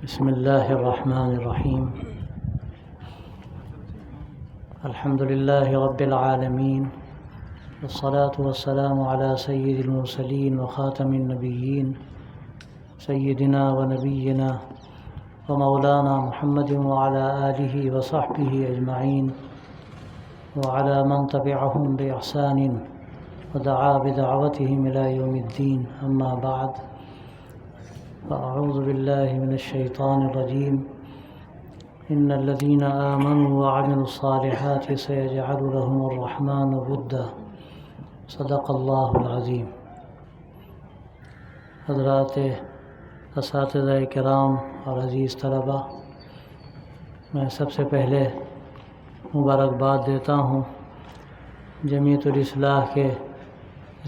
بسم الله الرحمن الرحيم. الحمد لله رب العالمين، والصلاة والسلام على سيد المرسلين وخاتم النبيين سيدنا ونبينا ومولانا محمد وعلى آله وصحبه أجمعين وعلى من تبعهم بإحسان ودعا بدعوتهم إلى يوم الدين. أما بعد، فأعوذ بالله من الشيطان الرجيم. إن الذين آمنوا وعملوا الصالحات سيجعل لهم الرحمن ودا. صدق اللہ العظیم. حضرات اساتذہ کرام اور عزیز طلباء، میں سب سے پہلے مبارکباد دیتا ہوں جمعیت الاصلاح کے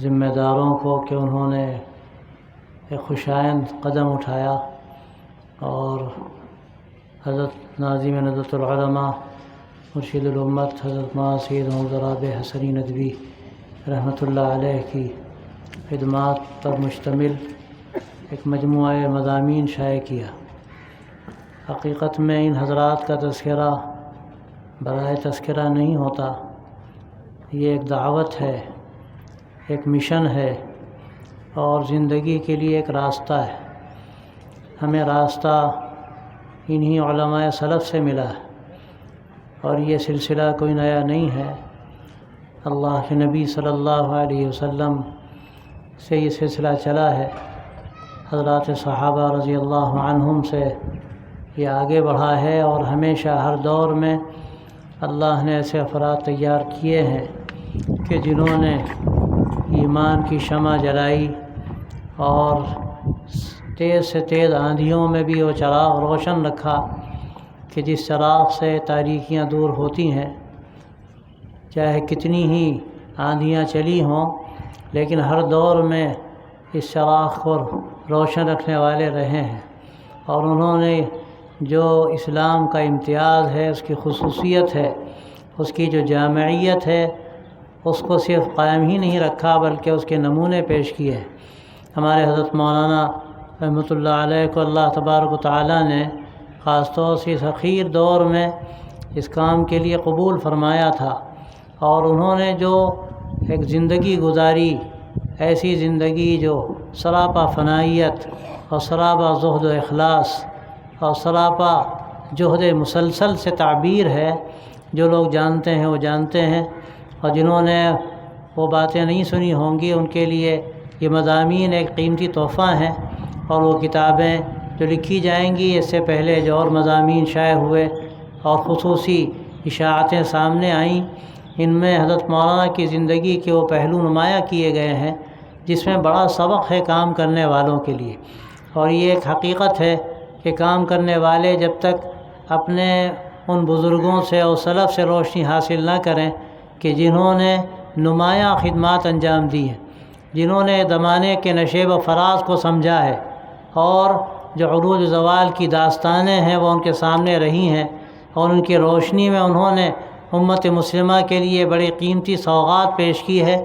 ذمہ داروں کو کہ انہوں نے ایک خوشائند قدم اٹھایا اور حضرت ناظم ندوۃ العلماء مرشد الامت حضرت مولانا سید محمد رابع حسنی ندوی رحمۃ اللہ علیہ کی خدمات پر مشتمل ایک مجموعہ مضامین شائع کیا. حقیقت میں ان حضرات کا تذکرہ برائے تذکرہ نہیں ہوتا، یہ ایک دعوت ہے، ایک مشن ہے اور زندگی کے لیے ایک راستہ ہے. ہمیں راستہ انہی علماء سلف سے ملا ہے اور یہ سلسلہ کوئی نیا نہیں ہے. اللہ کے نبی صلی اللہ علیہ وسلم سے یہ سلسلہ چلا ہے، حضرات صحابہ رضی اللہ عنہم سے یہ آگے بڑھا ہے اور ہمیشہ ہر دور میں اللہ نے ایسے افراد تیار کیے ہیں کہ جنہوں نے ایمان کی شمع جلائی اور تیز سے تیز آندھیوں میں بھی وہ چراغ روشن رکھا کہ جس چراغ سے تاریکیاں دور ہوتی ہیں. چاہے کتنی ہی آندھیاں چلی ہوں لیکن ہر دور میں اس چراغ کو روشن رکھنے والے رہے ہیں. اور انہوں نے جو اسلام کا امتیاز ہے، اس کی خصوصیت ہے، اس کی جو جامعیت ہے، اس کو صرف قائم ہی نہیں رکھا بلکہ اس کے نمونے پیش کیے ہیں. ہمارے حضرت مولانا رحمۃ اللہ علیہ کو اللہ تبارک و تعالیٰ نے خاص طور سے اس اخیر دور میں اس کام کے لیے قبول فرمایا تھا اور انہوں نے جو ایک زندگی گزاری، ایسی زندگی جو سراپا فنائیت اور سراپا زہد و اخلاص اور سراپا جہد مسلسل سے تعبیر ہے. جو لوگ جانتے ہیں وہ جانتے ہیں اور جنہوں نے وہ باتیں نہیں سنی ہوں گی ان کے لیے یہ مضامین ایک قیمتی تحفہ ہیں. اور وہ کتابیں جو لکھی جائیں گی، اس سے پہلے جو اور مضامین شائع ہوئے اور خصوصی اشاعتیں سامنے آئیں، ان میں حضرت مولانا کی زندگی کے وہ پہلو نمایاں کیے گئے ہیں جس میں بڑا سبق ہے کام کرنے والوں کے لیے. اور یہ ایک حقیقت ہے کہ کام کرنے والے جب تک اپنے ان بزرگوں سے اور سلف سے روشنی حاصل نہ کریں کہ جنہوں نے نمایاں خدمات انجام دی ہیں، جنہوں نے زمانے کے نشیب و فراز کو سمجھا ہے اور جو عروج و زوال کی داستانیں ہیں وہ ان کے سامنے رہی ہیں اور ان کی روشنی میں انہوں نے امت مسلمہ کے لیے بڑی قیمتی سوغات پیش کی ہے.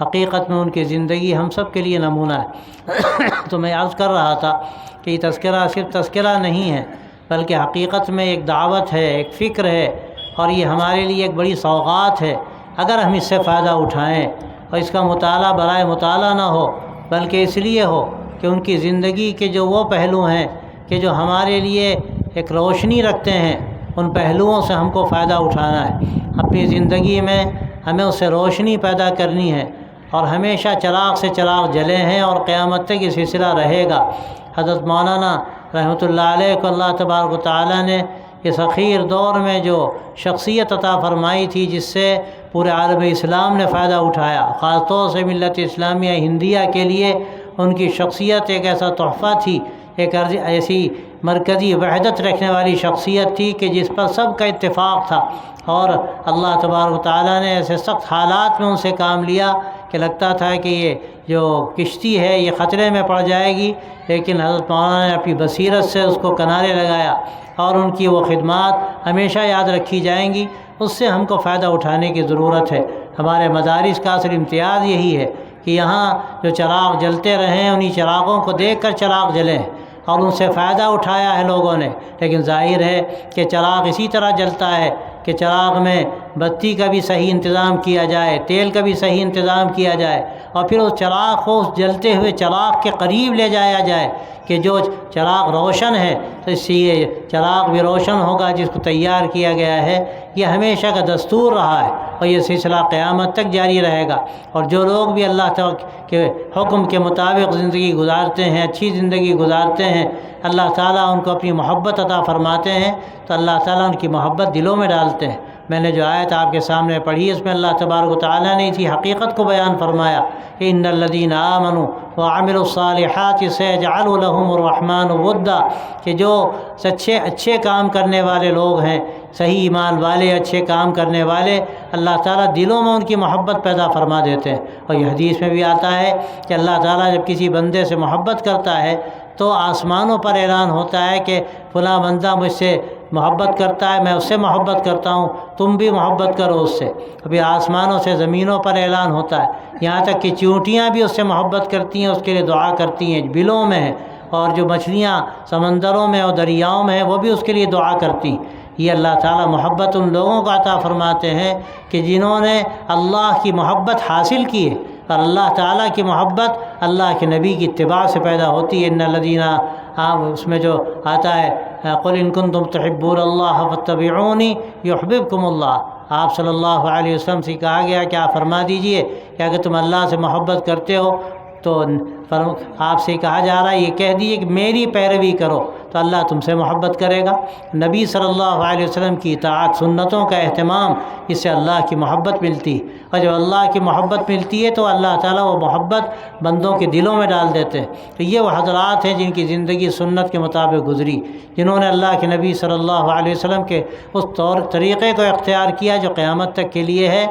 حقیقت میں ان کی زندگی ہم سب کے لیے نمونہ ہے. تو میں عرض کر رہا تھا کہ یہ تذکرہ صرف تذکرہ نہیں ہے بلکہ حقیقت میں ایک دعوت ہے، ایک فکر ہے اور یہ ہمارے لیے ایک بڑی سوغات ہے. اگر ہم اس سے فائدہ اٹھائیں اور اس کا مطالعہ برائے مطالعہ نہ ہو بلکہ اس لیے ہو کہ ان کی زندگی کے جو وہ پہلو ہیں کہ جو ہمارے لیے ایک روشنی رکھتے ہیں، ان پہلوؤں سے ہم کو فائدہ اٹھانا ہے. اپنی زندگی میں ہمیں اس سے روشنی پیدا کرنی ہے اور ہمیشہ چراغ سے چراغ جلے ہیں اور قیامت تک یہ سلسلہ رہے گا. حضرت مولانا رحمۃ اللہ علیہ کو اللہ تبارک و تعالیٰ نے اس اخیر دور میں جو شخصیت عطا فرمائی تھی جس سے پورے عالم اسلام نے فائدہ اٹھایا، خاص طور سے ملت اسلامیہ ہندیہ کے لیے ان کی شخصیت ایک ایسا تحفہ تھی، ایک ایسی مرکزی وحدت رکھنے والی شخصیت تھی کہ جس پر سب کا اتفاق تھا. اور اللہ تبارک و تعالیٰ نے ایسے سخت حالات میں ان سے کام لیا کہ لگتا تھا کہ یہ جو کشتی ہے یہ خطرے میں پڑ جائے گی، لیکن حضرت مولانا نے اپنی بصیرت سے اس کو کنارے لگایا اور ان کی وہ خدمات ہمیشہ یاد رکھی جائیں گی. اس سے ہم کو فائدہ اٹھانے کی ضرورت ہے. ہمارے مدارس کا اصل امتیاز یہی ہے کہ یہاں جو چراغ جلتے رہیں انہی چراغوں کو دیکھ کر چراغ جلیں. اور ان سے فائدہ اٹھایا ہے لوگوں نے، لیکن ظاہر ہے کہ چراغ اسی طرح جلتا ہے کہ چراغ میں بتی کا بھی صحیح انتظام کیا جائے، تیل کا بھی صحیح انتظام کیا جائے، اور پھر اس چراغ کو اس جلتے ہوئے چراغ کے قریب لے جایا جائے کہ جو چراغ روشن ہے تو اس سے یہ چراغ بھی روشن ہوگا جس کو تیار کیا گیا ہے۔ یہ ہمیشہ کا دستور رہا ہے اور یہ سلسلہ قیامت تک جاری رہے گا۔ اور جو لوگ بھی اللہ تعالیٰ کے حکم کے مطابق زندگی گزارتے ہیں، اچھی زندگی گزارتے ہیں، اللہ تعالیٰ ان کو اپنی محبت عطا فرماتے ہیں، تو اللہ تعالیٰ ان کی محبت دلوں میں ڈالتے ہیں۔ میں نے جو آیت آپ کے سامنے پڑھی اس میں اللہ تبارک و تعالیٰ نے اسی حقیقت کو بیان فرمایا کہ ان الذین آمنوا وعملوا الصالحات سیجعل لهم الرحمن ودا، کہ جو اچھے کام کرنے والے لوگ ہیں، صحیح ایمان والے، اچھے کام کرنے والے، اللہ تعالیٰ دلوں میں ان کی محبت پیدا فرما دیتے ہیں۔ اور یہ حدیث میں بھی آتا ہے کہ اللہ تعالیٰ جب کسی بندے سے محبت کرتا ہے تو آسمانوں پر اعلان ہوتا ہے کہ فلاں بندہ مجھ سے محبت کرتا ہے، میں اس سے محبت کرتا ہوں، تم بھی محبت کرو اس سے۔ ابھی آسمانوں سے زمینوں پر اعلان ہوتا ہے، یہاں تک کہ چیونٹیاں بھی اس سے محبت کرتی ہیں، اس کے لیے دعا کرتی ہیں، بلوں میں ہیں، اور جو مچھلیاں سمندروں میں اور دریاؤں میں ہیں وہ بھی اس کے لیے دعا کرتی ہیں۔ یہ اللہ تعالیٰ محبت ان لوگوں کو عطا فرماتے ہیں کہ جنہوں نے اللہ کی محبت حاصل کی ہے، اور اللہ تعالیٰ کی محبت اللہ کے نبی کی اتباع سے پیدا ہوتی ہے۔ ان الذین، اس میں جو آتا ہے قل ان کنتم تحبون اللہ فاتبعونی یحببکم اللہ، آپ صلی اللہ علیہ وسلم سے کہا گیا کہ آپ فرما دیجئے کہ اگر تم اللہ سے محبت کرتے ہو تو آپ سے کہا جا رہا ہے یہ کہہ دیجئے کہ میری پیروی کرو تو اللہ تم سے محبت کرے گا۔ نبی صلی اللہ علیہ وسلم کی اطاعت، سنتوں کا اہتمام، اس سے اللہ کی محبت ملتی، اور جب اللہ کی محبت ملتی ہے تو اللہ تعالیٰ وہ محبت بندوں کے دلوں میں ڈال دیتے ہیں۔ تو یہ وہ حضرات ہیں جن کی زندگی سنت کے مطابق گزری، جنہوں نے اللہ کے نبی صلی اللہ علیہ وسلم کے اس طریقے کو اختیار کیا جو قیامت تک کے لیے ہے،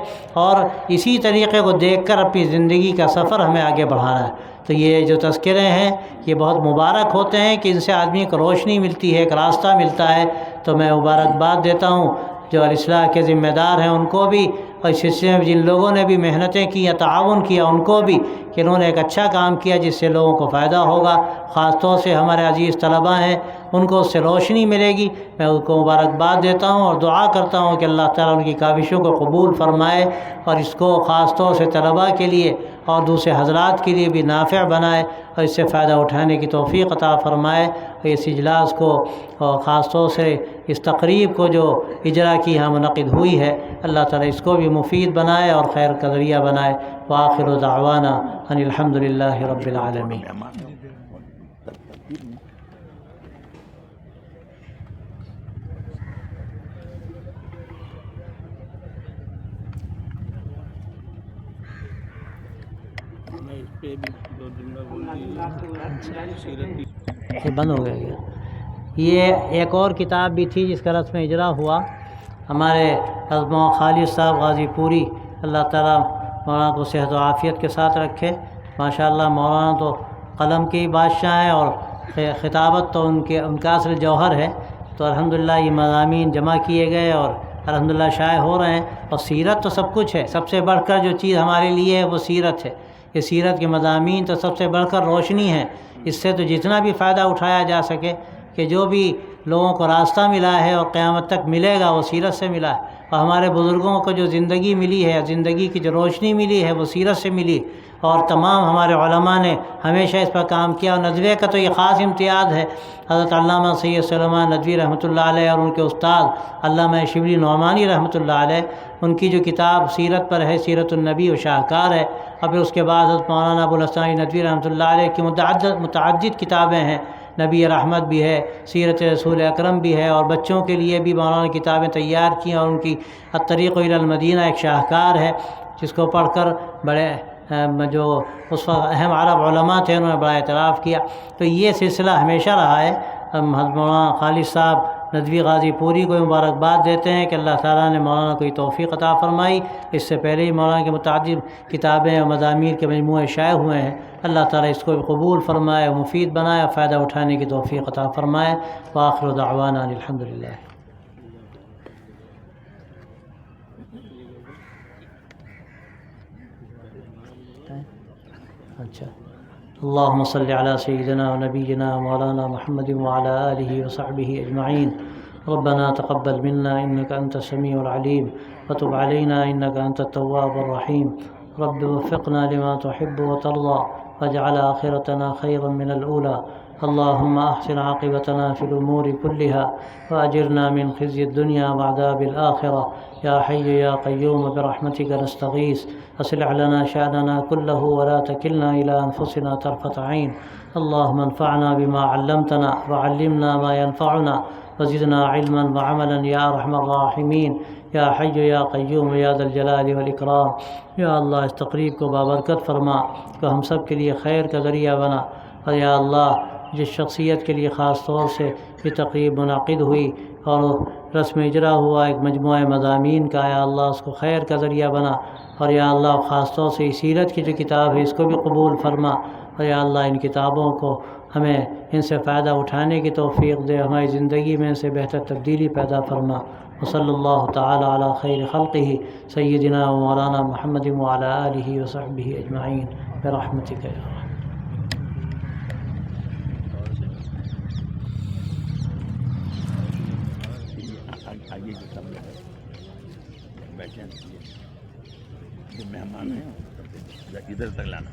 اور اسی طریقے کو دیکھ کر اپنی زندگی کا سفر ہمیں آگے بڑھانا ہے۔ تو یہ جو تذکرے ہیں یہ بہت مبارک ہوتے ہیں کہ ان سے آدمی کو روشنی ملتی ہے، ایک راستہ ملتا ہے۔ تو میں مبارکباد دیتا ہوں جو الاصلاح کے ذمہ دار ہیں ان کو بھی، اور اس سلسلے میں جن لوگوں نے بھی محنتیں کی یا تعاون کیا ان کو بھی، کہ انہوں نے ایک اچھا کام کیا جس سے لوگوں کو فائدہ ہوگا۔ خاص طور سے ہمارے عزیز طلباء ہیں، ان کو اس سے روشنی ملے گی۔ میں ان کو مبارکباد دیتا ہوں اور دعا کرتا ہوں کہ اللہ تعالیٰ ان کی کاوشوں کو قبول فرمائے، اور اس کو خاص طور سے طلباء کے لیے اور دوسرے حضرات کے لیے بھی نافع بنائے، اور اس سے فائدہ اٹھانے کی توفیق عطا فرمائے۔ اور اس اجلاس کو اور خاص طور سے اس تقریب کو جو اجرا کی یہاں منعقد ہوئی ہے، اللہ تعالیٰ اس کو بھی مفید بنائے اور خیر کا ذریعہ بنائے۔ وآخر دعوانا ان الحمد للہ رب العالمین۔ یہ بند ہو گیا کیا؟ یہ ایک اور کتاب بھی تھی جس کا رسم اجرا ہوا، ہمارے حضرت خالد صاحب غازی پوری، اللہ تعالیٰ مولانا کو صحت و عافیت کے ساتھ رکھے۔ ماشاءاللہ مولانا تو قلم کے ہی بادشاہ ہیں، اور خطابت تو ان کا اصل جوہر ہے۔ تو الحمدللہ یہ مضامین جمع کیے گئے اور الحمدللہ شائع ہو رہے ہیں۔ اور سیرت تو سب کچھ ہے، سب سے بڑھ کر جو چیز ہمارے لیے ہے وہ سیرت ہے۔ یہ سیرت کے مضامین تو سب سے بڑھ کر روشنی ہے، اس سے تو جتنا بھی فائدہ اٹھایا جا سکے، کہ جو بھی لوگوں کو راستہ ملا ہے اور قیامت تک ملے گا وہ سیرت سے ملا ہے۔ اور ہمارے بزرگوں کو جو زندگی ملی ہے، زندگی کی جو روشنی ملی ہے وہ سیرت سے ملی، اور تمام ہمارے علماء نے ہمیشہ اس پر کام کیا۔ اور ندوے کا تو یہ خاص امتیاز ہے، حضرت علامہ سید سلیمان ندوی رحمۃ اللہ علیہ اور ان کے استاد علامہ شبلی نعمانی رحمۃ اللہ علیہ، ان کی جو کتاب سیرت پر ہے، سیرت النبی، و شاہکار ہے۔ اور پھر اس کے بعد حضرت مولانا ابو الحسن علی ندوی رحمۃ اللہ علیہ کی متعدد کتابیں ہیں، نبی رحمت بھی ہے، سیرت رسول اکرم بھی ہے، اور بچوں کے لیے بھی مولانا کتابیں تیار کی، اور ان کی الطریق الی المدینہ ایک شاہکار ہے، جس کو پڑھ کر بڑے جو اس وقت اہم عرب علماء تھے انہوں نے بڑا اعتراف کیا۔ تو یہ سلسلہ ہمیشہ رہا ہے۔ ہم حضرت مولانا خالد صاحب ندوی غازی پوری کو مبارکباد دیتے ہیں کہ اللہ تعالیٰ نے مولانا کو یہ توفیق عطا فرمائی۔ اس سے پہلے ہی مولانا کے متعدد کتابیں اور مضامین کے مجموعے شائع ہوئے ہیں۔ اللہ تعالیٰ اس کو قبول فرمائے، مفید بنائے، فائدہ اٹھانے کی توفیق عطا فرمائے۔ وآخر دعوانا الحمد للہ۔ اچھا اللهم صل على سيدنا ونبينا مولانا محمد وعلى آله وصحبه أجمعين. ربنا تقبل منا إنك أنت السميع العليم وتب علينا إنك أنت التواب الرحيم. رب وفقنا لما تحب وترضى واجعل آخرتنا خيرا من الأولى. اللهم أحسن عاقبتنا في الأمور كلها وأجرنا من خزي الدنيا وعذاب الآخرة. يا حي يا قيوم برحمتك نستغيث أصلح لنا شأننا كله ولا تكلنا إلى أنفسنا طرفة عين. اللهم انفعنا بما علمتنا وعلمنا ما ينفعنا وزدنا علما وعملا يا أرحم الراحمين. یا حی یا قیوم یا ذا الجلال والإکرام. یا اللہ اس تقریب کو بابرکت فرما کہ ہم سب کے لیے خیر کا ذریعہ بنا. اور یا اللہ جس شخصیت کے لیے خاص طور سے یہ تقریب منعقد ہوئی اور رسم اجرا ہوا ایک مجموعہ مضامین کا، یا اللہ اس کو خیر کا ذریعہ بنا. اور یا اللہ خاص طور سے سیرت کی جو کتاب ہے اس کو بھی قبول فرما. اور یا اللہ ان کتابوں کو ہمیں ان سے فائدہ اٹھانے کی توفیق دے، ہماری زندگی میں ان سے بہتر تبدیلی پیدا فرما. وصلی اللہ تعالی علی خیر خلقہ سیدنا و مولانا محمد وعلی آلہ وصحبہ اجمعین برحمتک یا رحمۃ. آگے جو سب بیٹھے جو مہمان ہیں ادھر تک لانا.